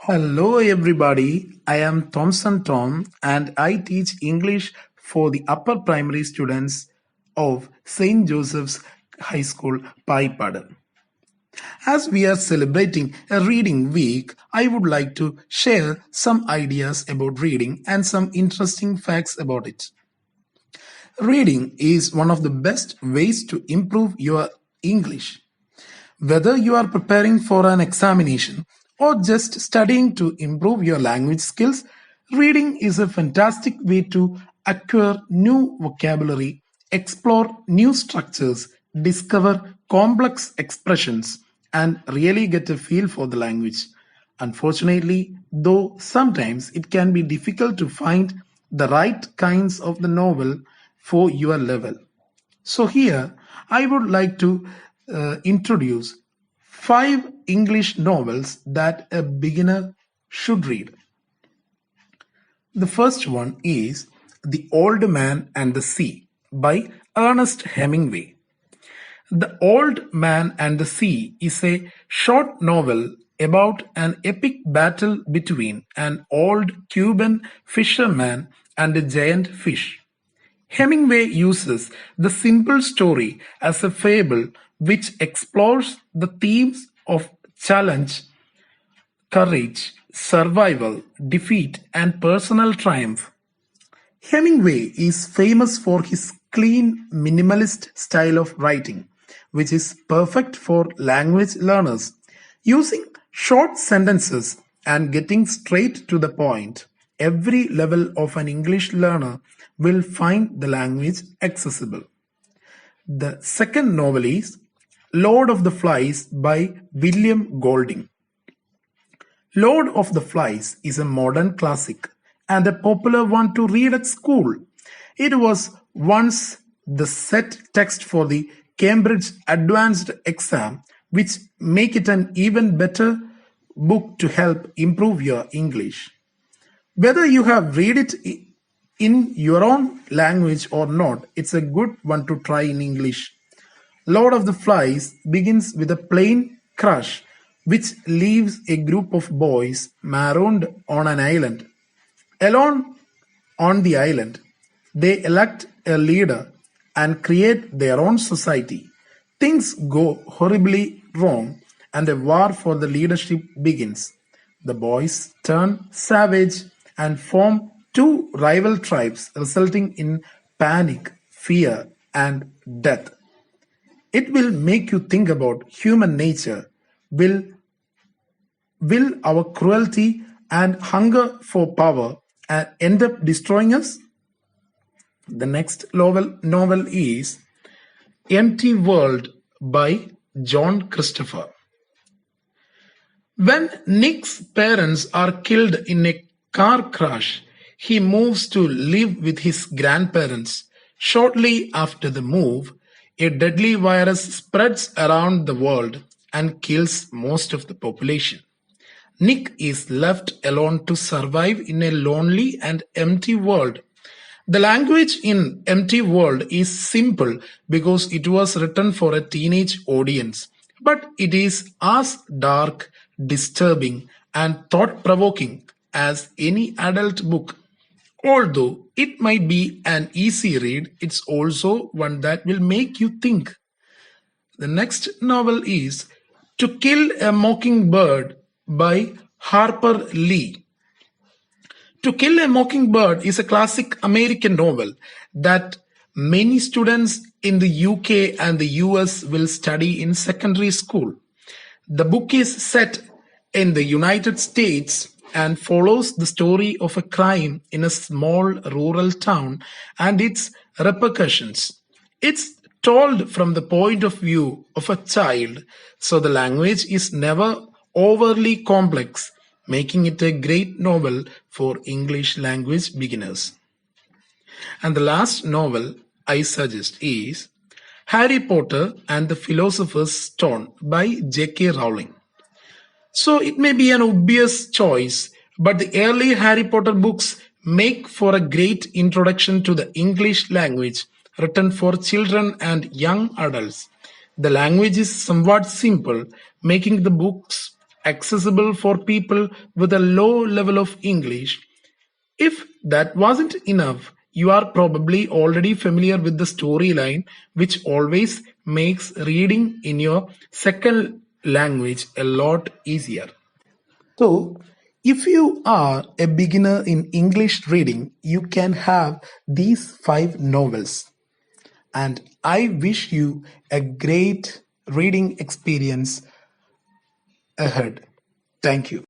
Hello, everybody. I am Thomson Tom, and I teach English for the upper primary students of St. Joseph's High School, Paippad. As we are celebrating a reading week, I would like to share some ideas about reading and some interesting facts about it. Reading is one of the best ways to improve your English. Whether you are preparing for an examination or just studying to improve your language skills, reading is a fantastic way to acquire new vocabulary, explore new structures, discover complex expressions, and really get a feel for the language. Unfortunately, though sometimes it can be difficult to find the right kinds of the novel for your level. So here I would like to introduce five English novels that a beginner should read. The first one is The Old Man and the Sea by Ernest Hemingway. The Old Man and the Sea is a short novel about an epic battle between an old Cuban fisherman and a giant fish. Hemingway uses the simple story as a fable which explores the themes of challenge, courage, survival, defeat, and personal triumph. Hemingway is famous for his clean, minimalist style of writing, which is perfect for language learners, using short sentences and getting straight to the point. Every level of an English learner will find the language accessible. The second novel is Lord of the Flies by William Golding. Lord of the Flies is a modern classic and a popular one to read at school. It was once the set text for the Cambridge Advanced exam, which make it an even better book to help improve your English. Whether you have read it in your own language or not, it's a good one to try in English. Lord of the Flies begins with a plane crash which leaves a group of boys marooned on an island. Alone on the island, they elect a leader and create their own society. Things go horribly wrong and a war for the leadership begins. The boys turn savage and form two rival tribes, resulting in panic, fear, and death. It will make you think about human nature. Will our cruelty and hunger for power end up destroying us? The next novel is Empty World by John Christopher. When Nick's parents are killed in a car crash, he moves to live with his grandparents. Shortly after the move, a deadly virus spreads around the world and kills most of the population. Nick is left alone to survive in a lonely and empty world. The language in Empty World is simple because it was written for a teenage audience, but it is as dark, disturbing, and thought-provoking as any adult book. Although it might be an easy read, it's also one that will make you think. The next novel is To Kill a Mockingbird by Harper Lee. To Kill a Mockingbird is a classic American novel that many students in the UK and the US will study in secondary school. The book is set in the United States and follows the story of a crime in a small rural town and its repercussions. It's told from the point of view of a child, so the language is never overly complex, making it a great novel for English language beginners. And the last novel I suggest is Harry Potter and the Philosopher's Stone by J.K. Rowling. So it may be an obvious choice, but the early Harry Potter books make for a great introduction to the English language written for children and young adults. The language is somewhat simple, making the books accessible for people with a low level of English. If that wasn't enough, you are probably already familiar with the storyline, which always makes reading in your second language a lot easier. So, if you are a beginner in English reading, you can have these five novels. And I wish you a great reading experience ahead. Thank you.